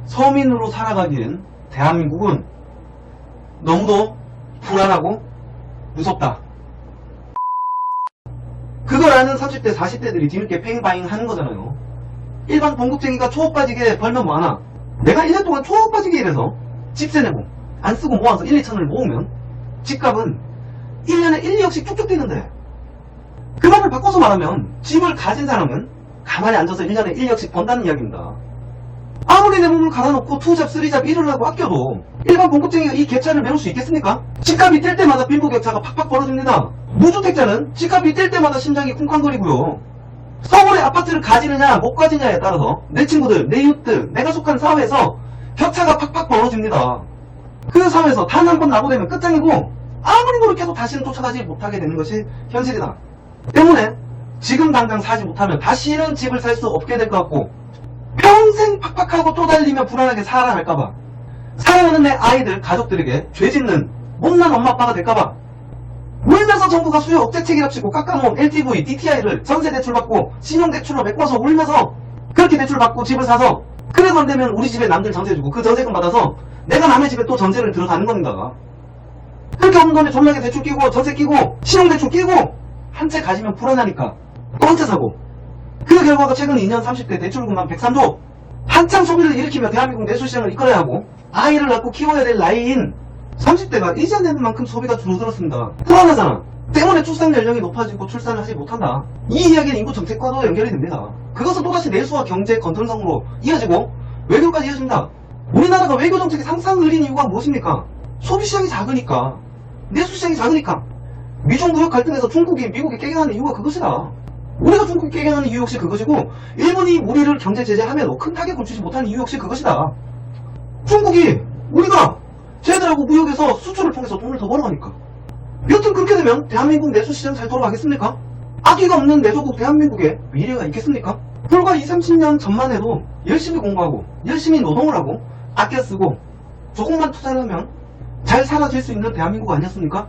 서민으로 살아가기엔 대한민국은 너무도 불안하고 무섭다. 그걸 아는 30대 40대들이 뒤늦게 팽바잉 하는 거잖아요. 일반 봉급쟁이가 초업 빠지게 벌면 뭐하나? 내가 1년 동안 초업 빠지게 일해서 집세 내고 안 쓰고 모아서 1, 2천을 모으면 집값은 1년에 1, 2억씩 쭉쭉 뛰는데, 그 말을 바꿔서 말하면 집을 가진 사람은 가만히 앉아서 1년에 1, 2억씩 번다는 이야기입니다. 아무리 내 몸을 갈아놓고 2잡, 3잡 일을 하고 아껴도 일반 봉급쟁이가 이 격차를 메울 수 있겠습니까? 집값이 뛸 때마다 빈부격차가 팍팍 벌어집니다. 무주택자는 집값이 뛸 때마다 심장이 쿵쾅거리고요. 서울의 아파트를 가지느냐 못 가지냐에 따라서 내 친구들, 내 이웃들, 내가 속한 사회에서 격차가 팍팍 벌어집니다. 그 사회에서 단 한 번 나고되면 끝장이고 아무리 노력해도 다시는 쫓아가지 못하게 되는 것이 현실이다. 때문에 지금 당장 사지 못하면 다시는 집을 살 수 없게 될 것 같고, 평생 팍팍하고 또 달리며 불안하게 살아야 할까봐, 사랑하는 내 아이들, 가족들에게 죄짓는 못난 엄마 아빠가 될까봐 울면서 정부가 수요 억제책이랍시고 깎아놓은 LTV, DTI를 전세 대출받고 신용대출로 메꿔서 울면서 그렇게 대출받고 집을 사서, 그래도 안되면 우리 집에 남들 전세 주고 그 전세금 받아서 내가 남의 집에 또 전세를 들어가는 겁니다. 그렇게 없는 돈에 존나게 대출 끼고 전세 끼고 신용대출 끼고 한 채 가지면 불안하니까 또 한 채 사고, 그 결과가 최근 2년 30대 대출금만 103조, 한창 소비를 일으키며 대한민국 내수시장을 이끌어야 하고 아이를 낳고 키워야 될 나이인 30대가 이제는 만큼 소비가 줄어들었습니다. 불안하잖아. 때문에 출산 연령이 높아지고 출산을 하지 못한다. 이 이야기는 인구 정책과도 연결이 됩니다. 그것은 또다시 내수와 경제 건전성으로 이어지고 외교까지 이어집니다. 우리나라가 외교 정책이 상상 느린 이유가 무엇입니까? 소비시장이 작으니까, 내수시장이 작으니까. 미중 무역 갈등에서 중국이 미국에 깨갱하는 이유가 그것이다. 우리가 중국에 깨갱하는 이유 역시 그것이고, 일본이 우리를 경제 제재하면 큰 타격을 주지 못하는 이유 역시 그것이다. 중국이 우리가 쟤들하고 무역에서 수출을 통해서 돈을 더 벌어가니까. 여튼 그렇게 되면 대한민국 내수시장 잘 돌아가겠습니까? 악의가 없는 내조국 대한민국에 미래가 있겠습니까? 불과 20, 30년 전만 해도 열심히 공부하고 열심히 노동을 하고 아껴 쓰고 조금만 투자를 하면 잘 살아질 수 있는 대한민국 아니었습니까?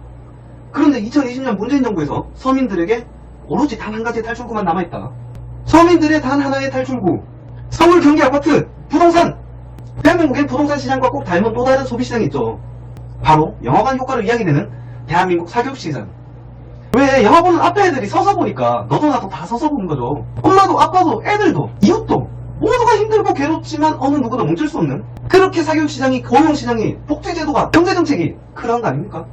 그런데 2020년 문재인 정부에서 서민들에게 오로지 단 한 가지의 탈출구만 남아있다. 서민들의 단 하나의 탈출구, 서울, 경기 아파트, 부동산. 대한민국의 부동산 시장과 꼭 닮은 또 다른 소비시장이 있죠. 바로 영화관 효과로 이야기되는 대한민국 사교육시장. 왜 영화 보는 앞에 애들이 서서 보니까 너도 나도 다 서서 보는 거죠. 엄마도 아빠도 애들도 이웃도 모두가 힘들고 괴롭지만 어느 누구도 멈출 수 없는, 그렇게 사교육시장이, 고용시장이, 복지제도가, 경제정책이 그런 거 아닙니까?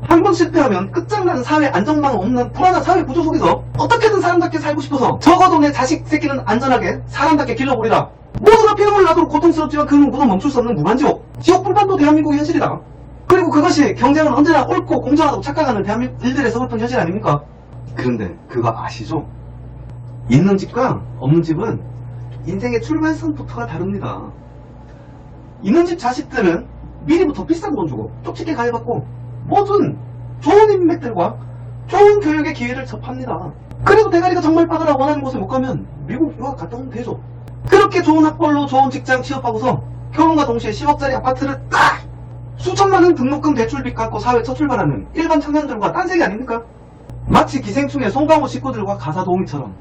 한 번 실패하면 끝장나는 사회 안전망 없는 불안한 사회 구조 속에서 어떻게든 사람답게 살고 싶어서 적어도 내 자식 새끼는 안전하게 사람답게 길러보리라. 모두가 피눈물 나도록 고통스럽지만 그 누구도 멈출 수 없는 무한지옥, 지옥불판도 대한민국의 현실이다. 그리고 그것이 경쟁은 언제나 옳고 공정하다고 착각하는 대한민국 일들의 서글픈 현실 아닙니까? 그런데 그거 아시죠? 있는 집과 없는 집은 인생의 출발선부터가 다릅니다. 있는 집 자식들은 미리부터 비싼 돈 주고 쪽집게 가해받고 모든 좋은 인맥들과 좋은 교육의 기회를 접합니다. 그래도 대가리가 정말 빠르라 원하는 곳에 못 가면 미국 유학 갔다 오면 되죠. 그렇게 좋은 학벌로 좋은 직장 취업하고서 결혼과 동시에 10억짜리 아파트를 딱 수천만원 등록금 대출빚 갚고 사회 첫 출발하는 일반 청년들과 딴색이 아닙니까? 마치 기생충의 송강호 식구들과 가사 도우미처럼.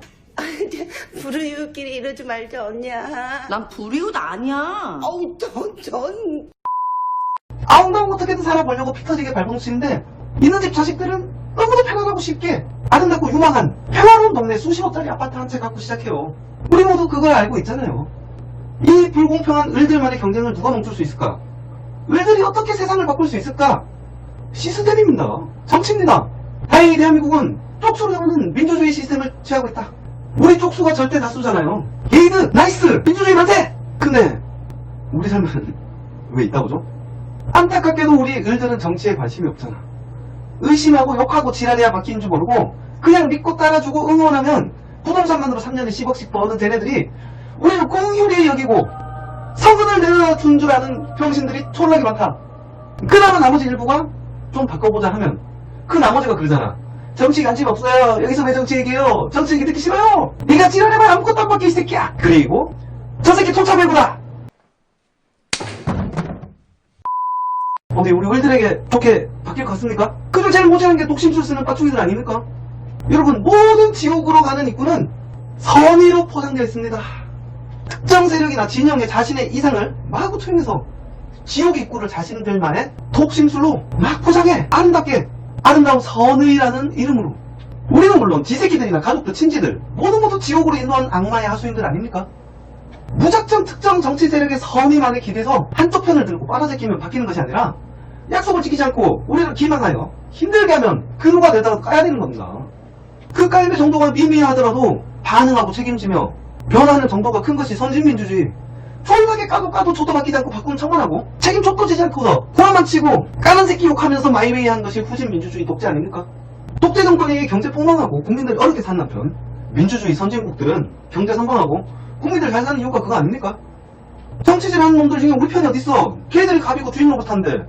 불우이웃끼리 이러지 말자 언니야. 난 불이웃 아니야. 어우 전 아웅다웅 어떻게든 살아보려고 피 터지게 발버둥치는데, 있는 집 자식들은 너무도 편안하고 쉽게 아름답고 유망한 평화로운 동네 수십억짜리 아파트 한 채 갖고 시작해요. 우리 모두 그걸 알고 있잖아요. 이 불공평한 을들만의 경쟁을 누가 멈출 수 있을까? 을들이 어떻게 세상을 바꿀 수 있을까? 시스템입니다. 정치입니다. 다행히 대한민국은 쪽수로 나오는 민주주의 시스템을 취하고 있다. 우리 쪽수가 절대 다수잖아요. 게이드 나이스 민주주의 만세! 근데 우리 삶은 왜 있다 보죠? 안타깝게도 우리 을들은 정치에 관심이 없잖아. 의심하고 욕하고 지랄해야 바뀌는 줄 모르고 그냥 믿고 따라주고 응원하면 부동산만으로 3년에 10억씩 버는 쟤네들이 우리를 공휴리 여기고 성근을 내려준 줄 아는 병신들이 졸라게 많다. 그나마 나머지 일부가 좀 바꿔보자 하면 그 나머지가 그러잖아. 정치 관심 없어요. 여기서 왜 정치 얘기해요? 정치 얘기 듣기 싫어요. 네가 지랄해봐야 아무것도 안 바뀌어 이 새끼야. 그리고 저 새끼 통참해보라. 어디 우리 을들에게 좋게 바뀔 것 같습니까? 그중 제일 모자란 게 독심술 쓰는 빠충이들 아닙니까? 여러분, 모든 지옥으로 가는 입구는 선의로 포장되어 있습니다. 특정 세력이나 진영의 자신의 이상을 마구 투영해서 지옥 입구를 자신들만의 독심술로 막 포장해. 아름답게 아름다운 선의라는 이름으로. 우리는 물론 지새끼들이나 가족들, 친지들 모두 지옥으로 인도한 악마의 하수인들 아닙니까? 무작정 특정 정치 세력의 선의만에 기대서 한쪽 편을 들고 빨아제끼면 바뀌는 것이 아니라 약속을 지키지 않고 우리를 기망하여 힘들게 하면 근호가 되다가 까야 되는 겁니다. 그 까임의 정도가 미미하더라도 반응하고 책임지며 변하는 정도가 큰 것이 선진민주주의. 졸라게 까도 족도 바뀌지 않고 바꾸는 청원하고 책임 족도 지지 않고서 고함만 치고 까는 새끼 욕하면서 마이웨이 하는 것이 후진 민주주의 독재 아닙니까? 독재 정권이 경제 폭망하고 국민들이 어렵게 사는 한편 민주주의 선진국들은 경제 선방하고 국민들 잘 사는 이유가 그거 아닙니까? 정치질 하는 놈들 중에 우리 편이 어딨어? 걔들이 갑이고 주인 노릇한데.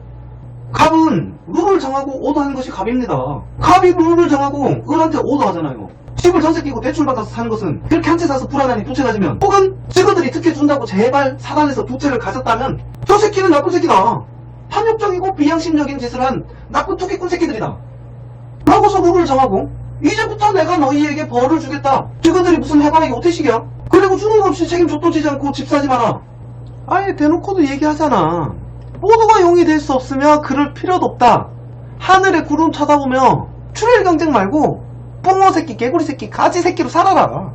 갑은 룰을 정하고 오더하는 것이 갑입니다. 갑이 룰을 정하고 을한테 오더하잖아요. 집을 전세 끼고 대출 받아서 사는 것은 그렇게 한 채 사서 불안하니 두 채 가지면, 혹은 직원들이 특혜 준다고 제발 사단에서 두 채를 가졌다면 저 새끼는 나쁜 새끼다. 판욕적이고 비양심적인 짓을 한 나쁜 투기꾼 새끼들이다. 라고서 룰을 정하고 이제부터 내가 너희에게 벌을 주겠다. 직원들이 무슨 해바라기 오태식이야? 그리고 주는 거 없이 책임 족도 지지 않고 집 사지 마라. 아예 대놓고도 얘기하잖아. 모두가 용이 될 수 없으며 그럴 필요도 없다. 하늘에 구름 쳐다보며 출혈 경쟁 말고 뽕어 새끼, 개구리 새끼, 가지 새끼로 살아라.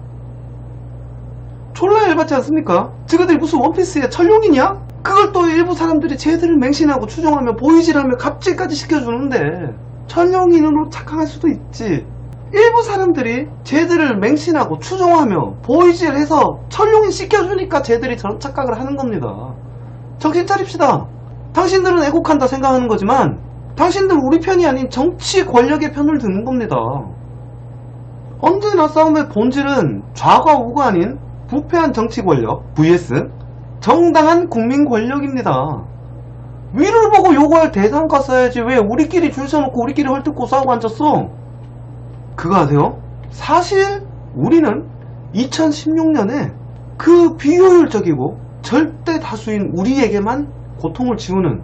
졸라 열받지 않습니까? 지그들이 무슨 원피스의 철룡이냐? 그걸 또 일부 사람들이 쟤들을 맹신하고 추종하며 보이질하며 갑질까지 시켜주는데 철룡인으로 착각할 수도 있지. 일부 사람들이 쟤들을 맹신하고 추종하며 보이질해서 철룡인 시켜주니까 쟤들이 저런 착각을 하는 겁니다. 정신 차립시다. 당신들은 애국한다 생각하는 거지만 당신들 우리 편이 아닌 정치 권력의 편을 드는 겁니다. 언제나 싸움의 본질은 좌가 우가 아닌 부패한 정치 권력 vs 정당한 국민 권력입니다. 위를 보고 요구할 대상가 써야지 왜 우리끼리 줄 서놓고 우리끼리 헐뜯고 싸우고 앉았어? 그거 아세요? 사실 우리는 2016년에 그 비효율적이고 절대 다수인 우리에게만 고통을 지우는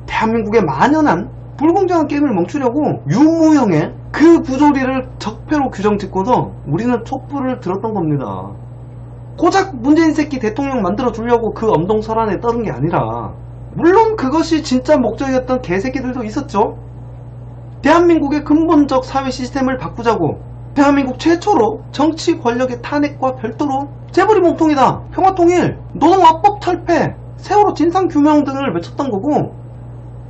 대한민국의 만연한 불공정한 게임을 멈추려고 유무형의 그 부조리를 적폐로 규정짓고서 우리는 촛불을 들었던 겁니다. 고작 문재인 새끼 대통령 만들어주려고 그 엄동설안에 떠든 게 아니라, 물론 그것이 진짜 목적이었던 개새끼들도 있었죠. 대한민국의 근본적 사회 시스템을 바꾸자고 대한민국 최초로 정치 권력의 탄핵과 별도로 재벌이 몸통이다, 평화통일, 노동화법 철폐, 세월호 진상규명 등을 외쳤던 거고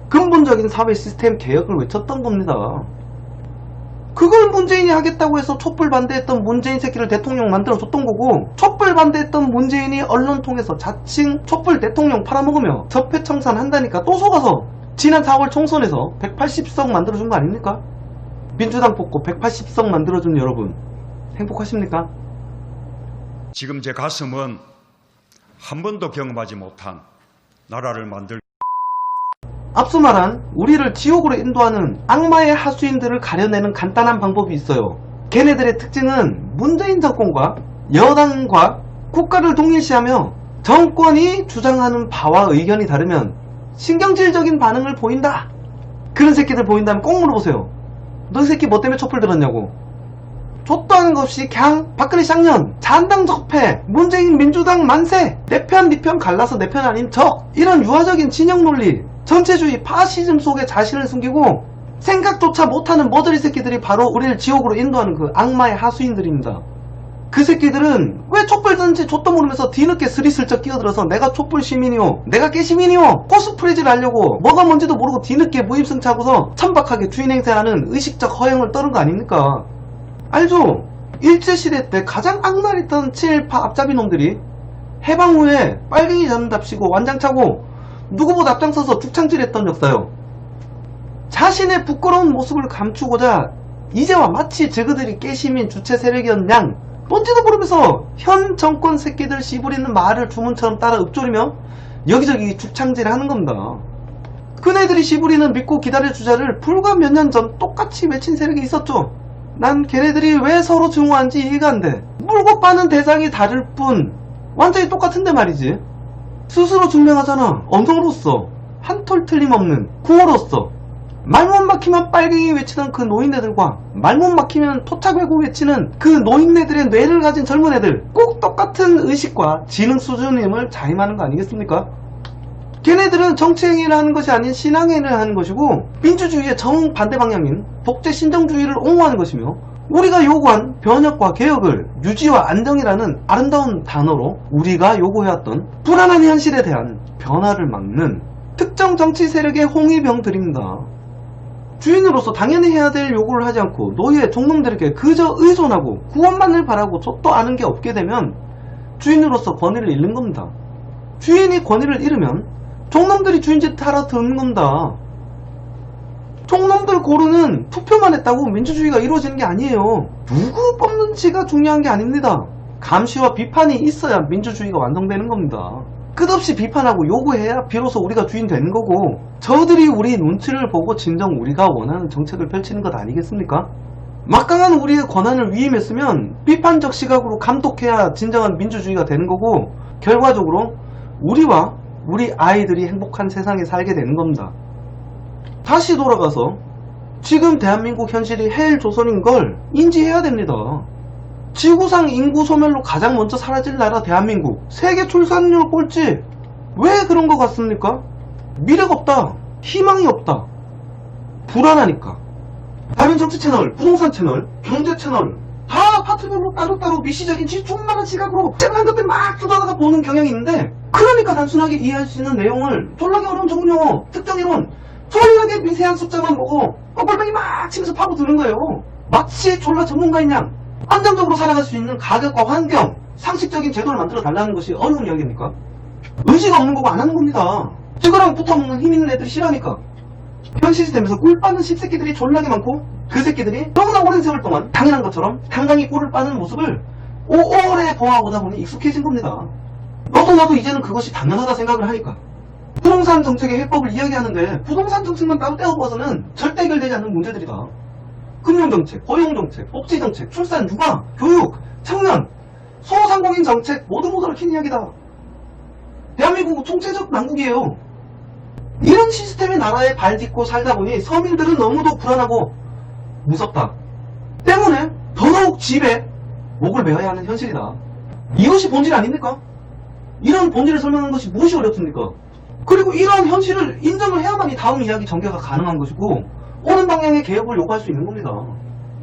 근본적인 사회 시스템 개혁을 외쳤던 겁니다. 그걸 문재인이 하겠다고 해서 촛불 반대했던 문재인 새끼를 대통령 만들어줬던 거고, 촛불 반대했던 문재인이 언론 통해서 자칭 촛불 대통령 팔아먹으며 적폐청산 한다니까 또 속아서 지난 4월 총선에서 180석 만들어준 거 아닙니까? 민주당 뽑고 180석 만들어준 여러분 행복하십니까? 지금 제 가슴은 한 번도 경험하지 못한 나라를 만들. 앞서 말한 우리를 지옥으로 인도하는 악마의 하수인들을 가려내는 간단한 방법이 있어요. 걔네들의 특징은 문재인 정권과 여당과 국가를 동일시하며 정권이 주장하는 바와 의견이 다르면 신경질적인 반응을 보인다. 그런 새끼들 보인다면 꼭 물어보세요. 너 이 새끼 뭐 때문에 촛불 들었냐고. 좆도 하는 것 없이 그냥 박근혜 쌍년, 잔당 적폐, 문재인 민주당 만세, 내 편 니 편 갈라서 내 편 아닌 적, 이런 유화적인 진영 논리, 전체주의 파시즘 속에 자신을 숨기고 생각조차 못하는 머저리 새끼들이 바로 우리를 지옥으로 인도하는 그 악마의 하수인들입니다. 그 새끼들은 왜 촛불 든지 좆도 모르면서 뒤늦게 스리슬쩍 끼어들어서 내가 촛불 시민이요, 내가 깨시민이요, 코스프레질 하려고 뭐가 뭔지도 모르고 뒤늦게 무임승차하고서 천박하게 주인 행세하는 의식적 허영을 떠는 거 아닙니까? 알죠? 일제시대 때 가장 악랄했던 친일파 앞잡이 놈들이 해방 후에 빨갱이 잡는답시고 완장차고 누구보다 앞장서서 죽창질했던 역사요. 자신의 부끄러운 모습을 감추고자 이제와 마치 저그들이 깨시민 주체 세력이었냥 뭔지도 모르면서 현 정권 새끼들 씨부리는 말을 주문처럼 따라 읊조리며 여기저기 죽창질하는 겁니다. 그네들이 씨부리는 믿고 기다려주자를 불과 몇 년 전 똑같이 외친 세력이 있었죠. 난 걔네들이 왜 서로 증오한지 이해가 안 돼. 물고 빠는 대상이 다를 뿐 완전히 똑같은데 말이지. 스스로 증명하잖아. 언성으로서, 한 톨 틀림없는 구호로서. 말못 막히면 빨갱이 외치던 그 노인네들과 말못 막히면 토착외고 외치는 그 노인네들의 뇌를 가진 젊은 애들 꼭 똑같은 의식과 지능 수준임을 자임하는 거 아니겠습니까? 걔네들은 정치행위를 하는 것이 아닌 신앙행위를 하는 것이고 민주주의의 정반대 방향인 독재 신정주의를 옹호하는 것이며 우리가 요구한 변혁과 개혁을 유지와 안정이라는 아름다운 단어로 우리가 요구해왔던 불안한 현실에 대한 변화를 막는 특정 정치 세력의 홍위병들입니다. 주인으로서 당연히 해야 될 요구를 하지 않고 노예 종놈들에게 그저 의존하고 구원만을 바라고 족도 아는 게 없게 되면 주인으로서 권위를 잃는 겁니다. 주인이 권위를 잃으면 종놈들이 주인짓 하러 드는 겁니다. 종놈들 고르는 투표만 했다고 민주주의가 이루어지는 게 아니에요. 누구 뽑는지가 중요한 게 아닙니다. 감시와 비판이 있어야 민주주의가 완성되는 겁니다. 끝없이 비판하고 요구해야 비로소 우리가 주인 되는 거고 저들이 우리 눈치를 보고 진정 우리가 원하는 정책을 펼치는 것 아니겠습니까? 막강한 우리의 권한을 위임했으면 비판적 시각으로 감독해야 진정한 민주주의가 되는 거고 결과적으로 우리와 우리 아이들이 행복한 세상에 살게 되는 겁니다. 다시 돌아가서 지금 대한민국 현실이 해일 조선인 걸 인지해야 됩니다. 지구상 인구 소멸로 가장 먼저 사라질 나라 대한민국 세계 출산율 꼴찌 왜 그런 것 같습니까? 미래가 없다, 희망이 없다, 불안하니까. 다른 정치 채널, 부동산 채널, 경제 채널 다 파트별로 따로따로 미시적인 조그마한 시각으로 제가 것들 막 쏟아다가 보는 경향이 있는데 그러니까 단순하게 이해할 수 있는 내용을 졸라게 어려운 전문용어, 특정 이론 졸라게 미세한 숫자만 보고 꼴뱅이 막 치면서 파고드는 거예요. 마치 졸라 전문가인 양 안정적으로 살아갈 수 있는 가격과 환경, 상식적인 제도를 만들어 달라는 것이 어려운 이야기입니까? 의지가 없는 거고 안 하는 겁니다. 찍어랑 붙어먹는 힘 있는 애들이 싫어하니까. 현 시스템에서 꿀 빠는 씹새끼들이 졸라게 많고 그 새끼들이 너무나 오랜 세월 동안 당연한 것처럼 당당히 꿀을 빠는 모습을 오래 보아오다 보니 익숙해진 겁니다. 너도 나도 이제는 그것이 당연하다 생각을 하니까. 부동산 정책의 해법을 이야기하는데 부동산 정책만 따로 떼어보아서는 절대 해결되지 않는 문제들이다. 금융정책, 고용정책, 복지정책, 출산, 육아, 교육, 청년, 소상공인 정책 모두 얽힌 이야기다. 대한민국은 총체적 난국이에요. 이런 시스템의 나라에 발 딛고 살다 보니 서민들은 너무도 불안하고 무섭다. 때문에 더더욱 집에 목을 메어야 하는 현실이다. 이것이 본질 아닙니까? 이런 본질을 설명하는 것이 무엇이 어렵습니까? 그리고 이러한 현실을 인정을 해야만이 다음 이야기 전개가 가능한 것이고 오는 방향의 개혁을 요구할 수 있는 겁니다.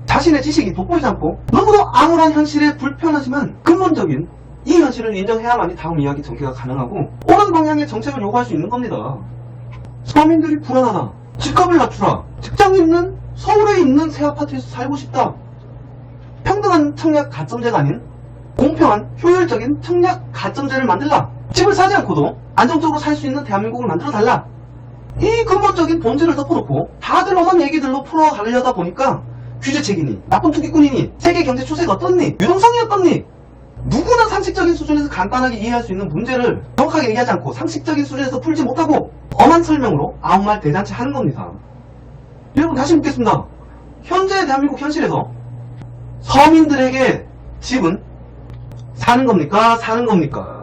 자신의 지식이 돋보이지 않고 너무도 암울한 현실에 불편하지만 근본적인 이 현실을 인정해야만이 다음 이야기 전개가 가능하고 오는 방향의 정책을 요구할 수 있는 겁니다. 서민들이 불안하다. 집값을 낮추라. 직장 있는 서울에 있는 새 아파트에서 살고 싶다. 평등한 청약 가점제가 아닌 공평한 효율적인 청약 가점제를 만들라. 집을 사지 않고도 안정적으로 살 수 있는 대한민국을 만들어 달라. 이 근본적인 본질을 덮어놓고 다들 험한 얘기들로 풀어가려다 보니까 규제책이니 나쁜 투기꾼이니 세계 경제 추세가 어떻니 유동성이 어떻니 누구나 상식적인 수준에서 간단하게 이해할 수 있는 문제를 정확하게 얘기하지 않고 상식적인 수준에서 풀지 못하고 엄한 설명으로 아무 말 대잔치 하는 겁니다. 여러분 다시 묻겠습니다. 현재 대한민국 현실에서 서민들에게 집은 사는 겁니까? 사는 겁니까?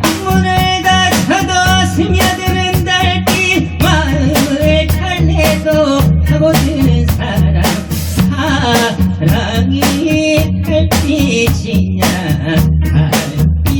창문을 닫아도 스며드는 달빛 마음을 달래도 파고드는 사랑 사랑이 달빛이냐